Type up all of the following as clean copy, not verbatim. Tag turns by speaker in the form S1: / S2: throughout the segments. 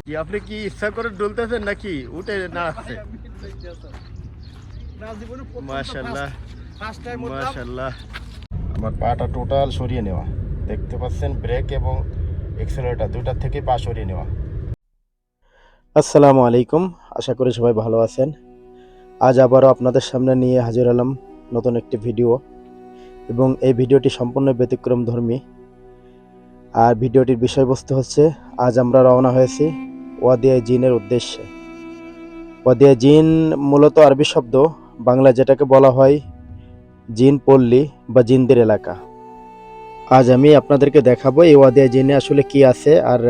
S1: কি আপনি কি ইচ্ছা করে ডুলতেছেন নাকি উঠে না আসছে? মাশাআল্লাহ মাশাআল্লাহ। আমার পাটা টোটাল সরিয়ে নেওয়া, দেখতে পাচ্ছেন ব্রেক এবং এক্সেলারেটর দুটার থেকে পা সরিয়ে নেওয়া। আসসালামু আলাইকুম, আশা করি সবাই ভালো আছেন। আজ আবারও আপনাদের সামনে নিয়ে হাজির হলাম নতুন একটি ভিডিও, এবং এই ভিডিওটি সম্পূর্ণ ব্যতিক্রম ধর্মী। আর ভিডিওটির বিষয়বস্তু হচ্ছে, আজ আমরা রওনা হয়েছি ওয়াদিয়া জিনের উদ্দেশ্যে। ওয়াদিয়া জিন মূলত আরবি শব্দ, বাংলা যেটাকে বলা হয় জিন পল্লী বা জিনদের এলাকা। আজ আমি আপনাদেরকে দেখাবো এই ওয়াদিয়া জিনে আসলে কি আছে আর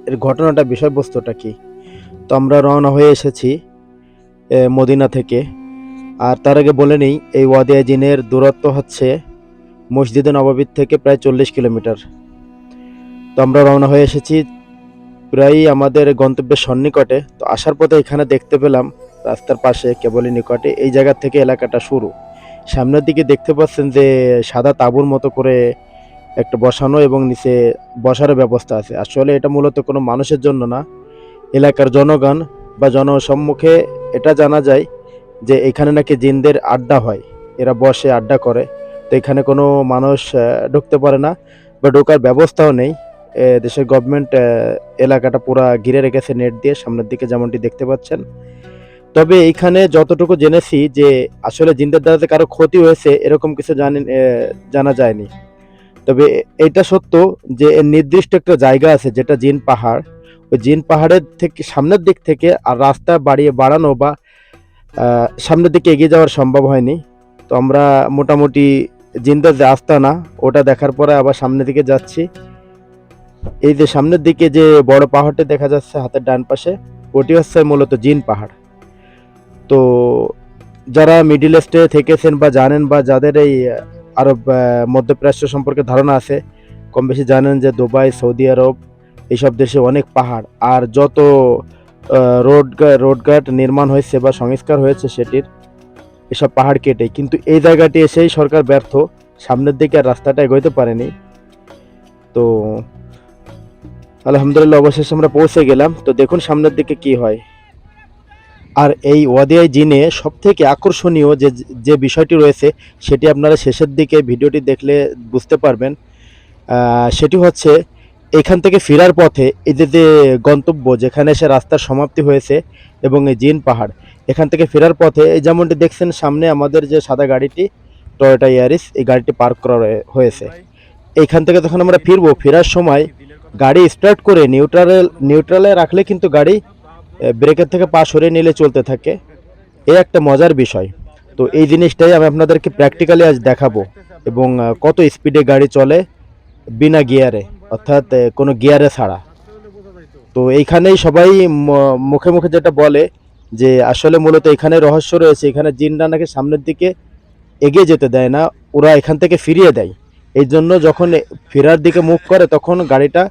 S1: এর ঘটনাটা, বিষয়বস্তুটা কি। তো আমরা রওনা হয়ে এসেছি মদিনা থেকে। আর তার আগে বলে নিই, এই ওয়াদিয়া জিনের দূরত্ব হচ্ছে মসজিদে নববীর থেকে প্রায় 40 কিলোমিটার। তো আমরা রওনা হয়ে এসেছি প্রায় আমাদের গন্তব্যের সন্নিকটে। তো আসার পথে এখানে দেখতে পেলাম রাস্তার পাশে কেবলই নিকটে এই জায়গা থেকে এলাকাটা শুরু। সামনের দিকে দেখতে পাচ্ছেন যে সাদা তাঁবুর মতো করে একটা বসানো এবং নিচে বসারও ব্যবস্থা আছে। আসলে এটা মূলত কোনো মানুষের জন্য না, এলাকার জনগণ বা জনসম্মুখে এটা জানা যায় যে এখানে নাকি জিনদের আড্ডা হয়, এরা বসে আড্ডা করে। তো এখানে কোনো মানুষ ঢুকতে পারে না বা ঢোকার ব্যবস্থাও নেই। দেশের গভর্নমেন্ট এলাকাটা পুরা ঘিরে রেখেছে নেট দিয়ে, সামনের দিকে যেমনটি দেখতে পাচ্ছেন। তবে এইখানে যতটুকু জেনেছি যে আসলে জিনদের দ্বারা যে কারো ক্ষতি হয়েছে এরকম কিছু জানা যায়নি। তবে এটা সত্য যে এর নির্দিষ্ট একটা জায়গা আছে যেটা জিন পাহাড়। ওই জিন পাহাড়ের থেকে সামনের দিক থেকে আর রাস্তা বাড়ানো বা সামনের দিকে এগিয়ে যাওয়ার সম্ভব হয়নি। তো আমরা মোটামুটি জিনদের যে আস্তানা ওটা দেখার পরে আবার সামনের দিকে যাচ্ছি। এই যে সামনের দিকে যে বড় পাহাড়টি দেখা যাচ্ছে হাতের ডান পাশে, ওটি হচ্ছে মূলত জিন পাহাড়। তো যারা মিডিল ইস্টে থেকেছেন বা জানেন, বা যাদের এই আরব মধ্যপ্রাচ্য সম্পর্কে ধারণা আছে, কম বেশি জানেন যে দুবাই, সৌদি আরব এইসব দেশে অনেক পাহাড়। আর যত রোডঘাট নির্মাণ হয়েছে বা সংস্কার হয়েছে সেটির এসব পাহাড় কেটে, কিন্তু এই জায়গাটি এসেই সরকার ব্যর্থ, সামনের দিকে আর রাস্তাটা এগোতে পারেনি। তো আলহামদুলিল্লাহ অবশেষে আমরা পৌঁছে গেলাম। তো দেখুন সামনের দিকে কি হয়। আর এই ওয়াদিয়া জিনে সব থেকে আকর্ষণীয় যে বিষয়টি রয়েছে সেটি আপনারা শেষের দিকে ভিডিওটি দেখলে বুঝতে পারবেন। সেটি হচ্ছে এখান থেকে ফেরার পথে এই যে গন্তব্য যেখানে এসে রাস্তার সমাপ্তি হয়েছে এবং এই জিন পাহাড়, এখান থেকে ফেরার পথে এই যেমনটি দেখছেন সামনে আমাদের যে সাদা গাড়িটি টয়োটা ইয়ারিস, এই গাড়িটি পার্ক করা হয়েছে। এইখান থেকে যখন আমরা ফেরার সময় গাড়ি স্টার্ট করে নিউট্রালে রাখলে কিন্তু গাড়ি ব্রেকের থেকে পা সরিয়ে নিলে চলতে থাকে। এই একটা মজার বিষয়। তো এই জিনিসটাই আমি আপনাদেরকে প্র্যাকটিক্যালি আজ দেখাবো, এবং কত স্পিডে গাড়ি চলে বিনা গিয়ারে, অর্থাৎ কোনো গিয়ারে ছাড়া। তো এইখানেই সবাই মুখে মুখে যেটা বলে যে আসলে মূলত এখানে রহস্য রয়েছে, এখানে জিনরা নাকি সামনের দিকে এগিয়ে যেতে দেয় না, ওরা এখান থেকে ফিরিয়ে দেয়। এই জন্য যখন ফেরার দিকে মুখ করে তখন গাড়িটা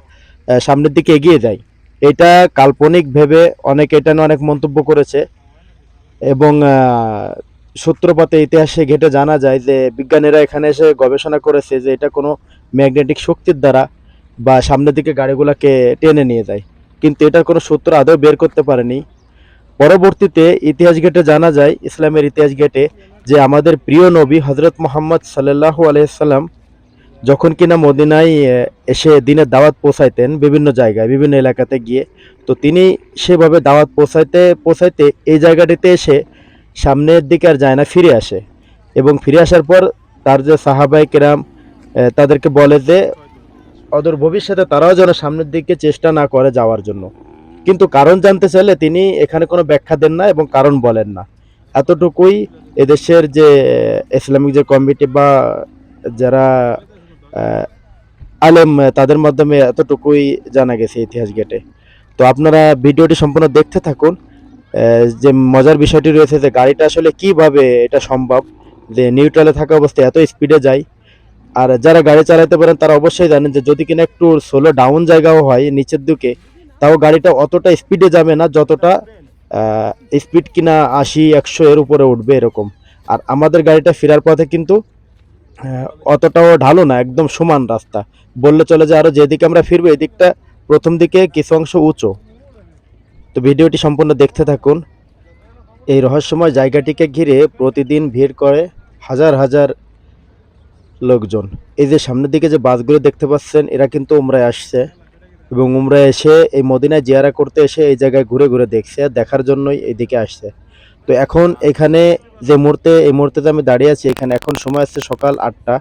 S1: সামনের দিকে এগিয়ে যায়। এটা কাল্পনিক ভেবে অনেকে এটা নিয়ে অনেক মন্তব্য করেছে, এবং সূত্রপাতে ইতিহাসে ঘেটে জানা যায় যে বিজ্ঞানীরা এখানে এসে গবেষণা করেছে যে এটা কোনো ম্যাগনেটিক শক্তির দ্বারা বা সামনের দিকে গাড়িগুলোকে টেনে নিয়ে যায়, কিন্তু এটার কোনো সূত্র আদৌ বের করতে পারেনি। পরবর্তীতে ইতিহাস ঘেটে জানা যায়, ইসলামের ইতিহাস ঘেটে, যে আমাদের প্রিয় নবী হজরত মোহাম্মদ সাল্লাল্লাহু আলাইহি সাল্লাম যখন কিনা মদিনায় এসে দিনের দাওয়াত পৌঁছাইতেন বিভিন্ন জায়গায় বিভিন্ন এলাকাতে গিয়ে, তো তিনি সেভাবে দাওয়াত পৌঁছাইতে এই জায়গাটিতে এসে সামনের দিকে আর যায় না, ফিরে আসে। এবং ফিরে আসার পর তার যে সাহাবায়ে কেরাম তাদেরকে বলে যে অদূর ভবিষ্যতে তারাও যেন সামনের দিকে চেষ্টা না করে যাওয়ার জন্য। কিন্তু কারণ জানতে চাইলে তিনি এখানে কোনো ব্যাখ্যা দেন না এবং কারণ বলেন না। এতটুকুই এদেশের যে ইসলামিক যে কমিটি বা যারা আলেম তাদের মাধ্যমে এতটুকুই জানা গেছে ইতিহাস ঘেটে। তো আপনারা ভিডিওটি সম্পূর্ণ দেখতে থাকুন। যে মজার বিষয়টি রয়েছে যে গাড়িটা আসলে কিভাবে এটা সম্ভব যে নিউট্রালে থাকা অবস্থায় এত স্পিডে যায়। আর যারা গাড়ি চালাতে পারেন তারা অবশ্যই জানেন যে যদি কিনা একটু স্লো ডাউন জায়গাও হয় নিচের দিকে, তাও গাড়িটা অতটা স্পিডে যাবে না যতটা স্পিড কিনা 80-100 এর উপরে উঠবে এরকম। আর আমাদের গাড়িটা ফেরার পথে কিন্তু অতটাও ঢালু না, একদম সমান রাস্তা বললে চলে যে। আরো যেদিকে আমরা ফিরবো এদিকটা প্রথম দিকে কিছু অংশ উঁচু। তো ভিডিওটি সম্পূর্ণ দেখতে থাকুন। এই রহস্যময় জায়গাটিকে ঘিরে প্রতিদিন ভিড় করে হাজার হাজার লোকজন। এই যে সামনের দিকে যে বাসগুলো দেখতে পাচ্ছেন, এরা কিন্তু উমরায় আসছে এবং উমরায় এসে এই মদিনায় জিয়ারা করতে এসে এই জায়গায় ঘুরে ঘুরে দেখছে, দেখার জন্যই এইদিকে আসছে। তো এখন এখানে যে মুহূর্তে এই মুহূর্তে আমি দাঁড়িয়ে আছি, এখানে এখন সময় আছে সকাল 8টা।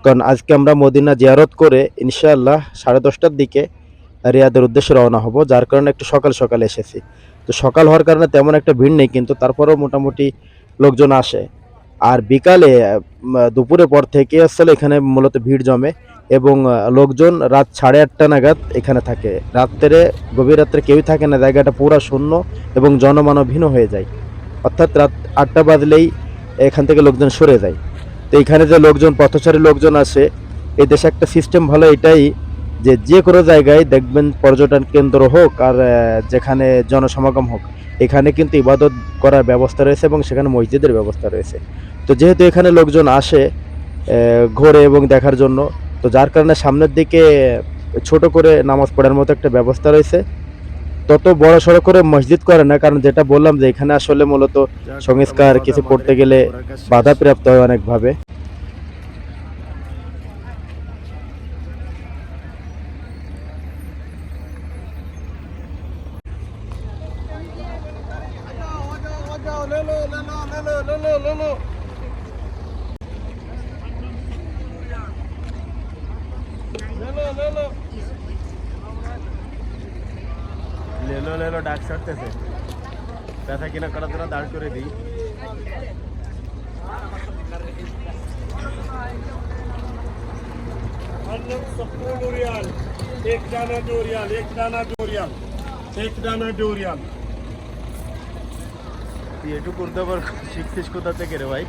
S1: কারণ আজকে আমরা মদিনা জিয়ারত করে ইনশাআল্লাহ 10:30টার দিকে রিয়াদের উদ্দেশ্যে রওনা হব, যার কারণে একটু সকাল সকাল এসেছি। তো সকাল হওয়ার কারণে তেমন একটা ভিড় নেই, কিন্তু তারপরেও মোটামুটি লোকজন আসে। আর বিকালে দুপুরের পর থেকে আসলে এখানে মূলত ভিড় জমে এবং লোকজন রাত 8:30 নাগাদ এখানে থাকে। রাত্রে গভীর রাত্রে কেউই থাকে না, জায়গাটা পুরো শূন্য এবং জনমানবহীন হয়ে যায়। অর্থাৎ রাত 8টা বাজলেই এখান থেকে লোকজন সরে যায়। তো এখানে যে লোকজন পথচারী লোকজন আসে, এই দেশে একটা সিস্টেম ভালো এটাই যে যে কোনো জায়গায় দেখবেন পর্যটন কেন্দ্র হোক আর যেখানে জনসমাগম হোক, এখানে কিন্তু ইবাদত করার ব্যবস্থা রয়েছে এবং সেখানে মসজিদের ব্যবস্থা রয়েছে। তো যেহেতু এখানে লোকজন আসে ঘোরে এবং দেখার জন্য, তো যার কারণে সামনের দিকে ছোট করে নামাজ পড়ার মতো একটা ব্যবস্থা রয়েছে। তত বড় সড়ো করে মসজিদ করে না, কারণ যেটা বললাম যে এখানে আসলে মূলত সংস্কার কিছু করতে গেলে বাধাপ্রাপ্ত হয় অনেকভাবে। লেলো ডাক ছাড়তেছে, ব্যথা কিনা করার জন্য দাঁড় করে দিই।
S2: एक दाना 2 रियाल, एक दाना 2 रियाल, एक दाना 2 रियाल।
S1: তুই একটু করতে পার, শিখছিস কোথা থেকে রে ভাই?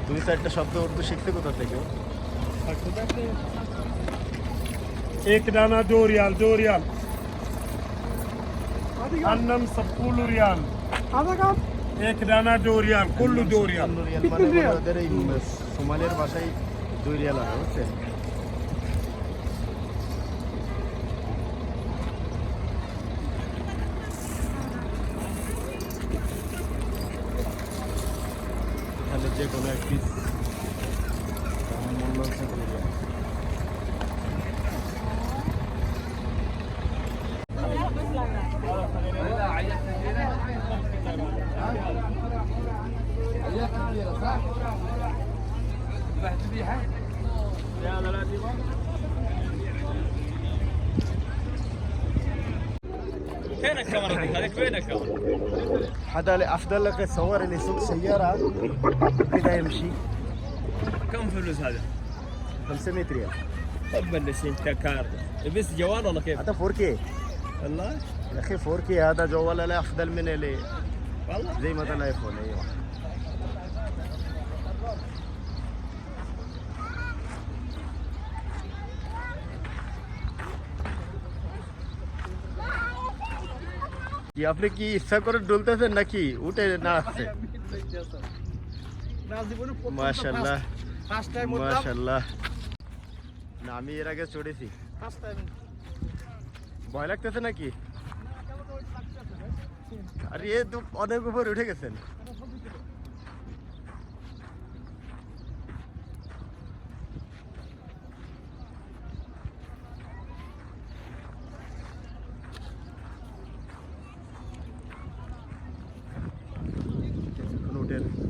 S1: দুই চারটা শব্দ উর্দু শিখতে কোথা থেকে?
S2: एक दाना 2 रियाल, 2 रियाल। अन्नम सपूल रियाल, एक दाना 2 रियाल, कुल्लू 2 रियाल।
S1: মানে ওদের এই সোমালিয়ার ভাষায় 2 রিয়াল হয়, বুঝছেন? তাহলে যে কোনো এক পিস মূল্য হচ্ছে 2 রিয়াল।
S3: فينك كاميرتك هذيك فينك؟
S1: هذا افضل لك الصور اللي يسوق سياره كده يمشي.
S3: كم فلوس هذا؟
S1: 500 ريال.
S3: طب بلش انت كار بس جوال ولا كيف؟
S1: هذا 4K
S3: والله؟
S1: يا اخي 4K هذا جوال لا افضل من اللي
S3: والله؟
S1: زي مثلا ايفون. ايوه কি আপনি কি ইচ্ছা করে ডুলতেছেন নাকি উঠে না আসছে? মাশাআল্লাহ মাশাআল্লাহ। না আমি এর আগে চড়েছি। ভয় লাগতেছে নাকি? আরে এ তো অনেক উপর উঠে গেছেন।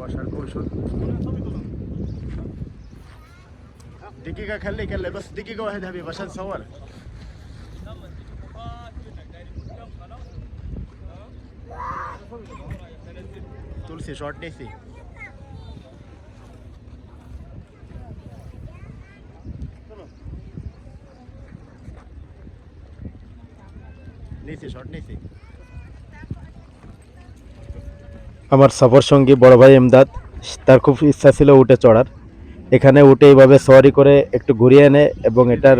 S1: বসার কৌশল دقيقة خلي بس دقيقة واحدة حبيبي عشان صور. তুলসি শর্ট নিয়েছি। শর্ট নিয়েছি। আমার সফর সঙ্গী বড় ভাই এমদাদ, তার খুব ইচ্ছা ছিল উঠে চড়ার। এখানে উঠে এইভাবে সওয়ারি করে একটু ঘুরিয়ে এনে এবং এটার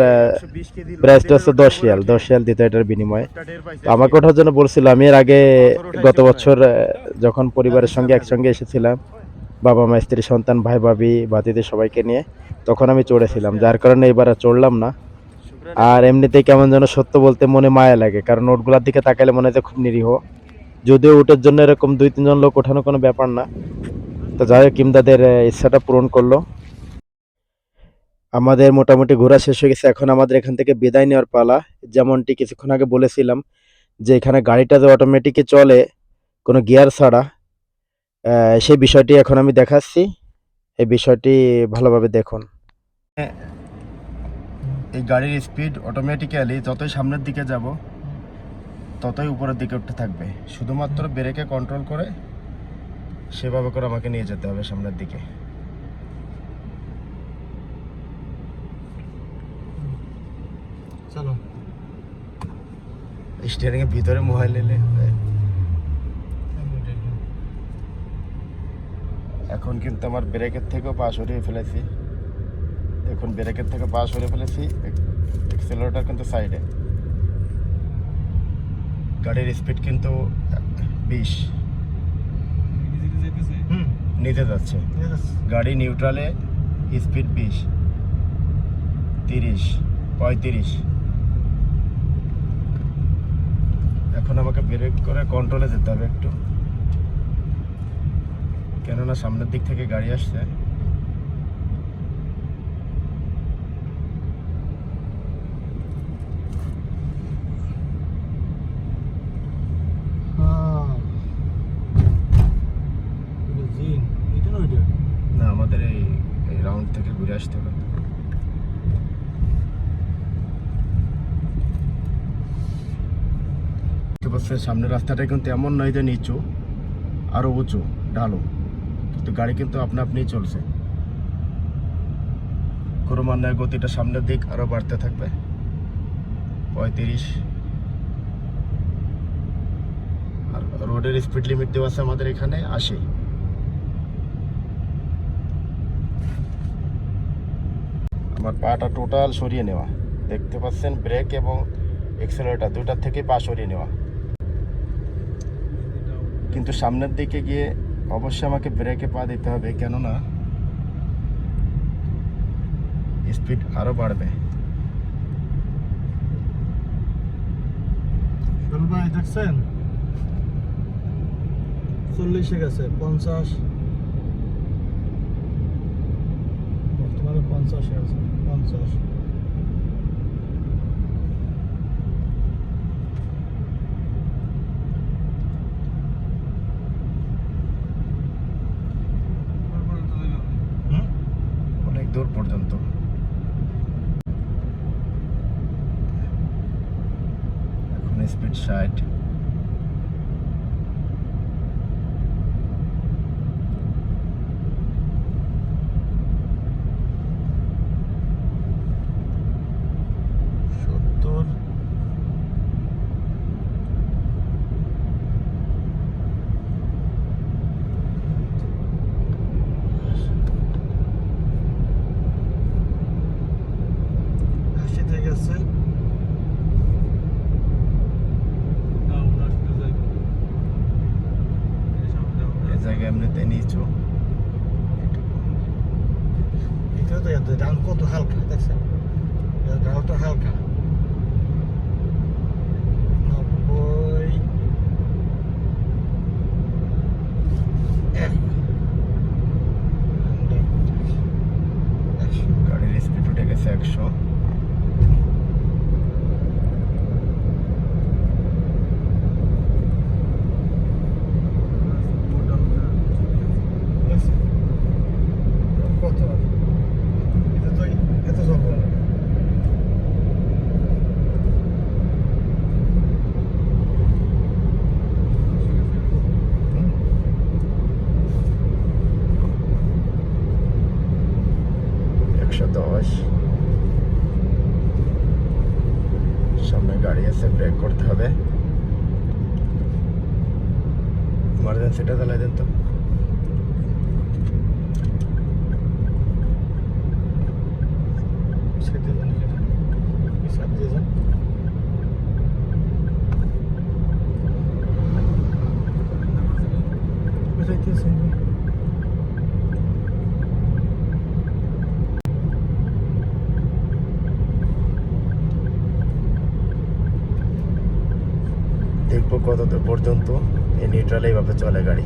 S1: প্রাইসটা হচ্ছে 10 রিয়াল, 10 রিয়াল দিতে এটার বিনিময়ে। তো আমাকে ওঠার জন্য বলছিল। আমি এর আগে গত বছর যখন পরিবারের সঙ্গে একসঙ্গে এসেছিলাম, বাবা মা, স্ত্রী, সন্তান, ভাই ভাবি, ভাতিদের সবাইকে নিয়ে। তখন আমি চড়েছিলাম, যার কারণে এবার আর চড়লাম না। আর এমনিতেই কেমন যেন সত্য বলতে মনে মায়া লাগে, কারণ ওটগুলার দিকে তাকালে মনে হয় যে খুব নিরীহ। যদিও উটের জন্য এরকম 2-3 জন লোক ওঠানো কোনো ব্যাপার না। তো যাই হোক, ইমদাদের ইচ্ছাটা পূরণ করলো। আমাদের মোটামুটি ঘোরা শেষ হয়ে গেছে, এখন আমাদের এখান থেকে বিদায় নেওয়ার পালা। যেমনটি কিছুক্ষণ আগে বলেছিলাম যে এখানে গাড়িটা যে অটোমেটিকই চলে কোনো গিয়ার ছাড়া, সেই বিষয়টি এখন আমি দেখাচ্ছি। এই বিষয়টি ভালোভাবে দেখুন। এই গাড়ির স্পিড অটোমেটিক্যালি যতই সামনের দিকে যাব ততই উপরের দিকে উঠতে থাকবে, শুধুমাত্র ব্রেকে কন্ট্রোল করে সেভাবে করে আমাকে নিয়ে যেতে হবে সামনের দিকে।
S2: চলো।
S1: স্টিয়ারিং এর ভিতরে মোবাইল নিলে এখন কিন্তু আমার ব্রেকের থেকেও পা সরিয়ে ফেলেছি। দেখুন, ব্রেকের থেকে পা সরিয়ে ফেলেছি, এক্সেলারেটর কিন্তু সাইডে। গাড়ির স্পিড কিন্তু 20 নিতে যাচ্ছে। গাড়ি নিউট্রালে স্পিড 20, 30, 35। এখন আমাকে ব্রেক করে কন্ট্রোলে যেতে হবে একটু, কেননা সামনের দিক থেকে গাড়ি আসছে। না, আমাদের এই রাউন্ড থেকে ঘুরে আসতে হবে। সামনের রাস্তাটা কিন্তু এমন নয় যে নিচু, আরো উঁচু ঢালু, কিন্তু গাড়ি কিন্তু আপনা আপনি চলছে। ক্রমান্বয়ে গতিটা সামনের দিক আরো বাড়তে থাকবে। 35। আর রোডের স্পিড লিমিট দেওয়া আছে আমাদের এখানে 80। আমার পাটা টোটাল সরিয়ে নেওয়া, দেখতে পাচ্ছেন ব্রেক এবং এক্সেলারেটর দুটার থেকে পা সরিয়ে নেওয়া। কিন্তু সামনের দিকে গিয়ে অবশ্যই আমাকে ব্রেকে পা দিতে হবে, কেননা স্পিড আরো বাড়বে।
S2: ভাই দেখছেন 40 গেছে, 50 বর্তমানে 50 আছে, 50।
S1: অনেক দূর পর্যন্ত। এখন স্পিড 60। জায়গায় এমনিতে নিচু,
S2: ডাউন কত হালকা দেখছেন, ডাউনটা হালকা। 90,
S1: গাড়ির স্পিড উঠে গেছে 100।
S2: কত এটা তো এত সব না।
S1: সামনে গাড়ি আছে, ব্রেক করতে হবে। ইমার্জেন্সিটা চালাই দেন তো। দেখবো কত দূর পর্যন্ত এই নিউট্রালে এইভাবে চলে গাড়ি।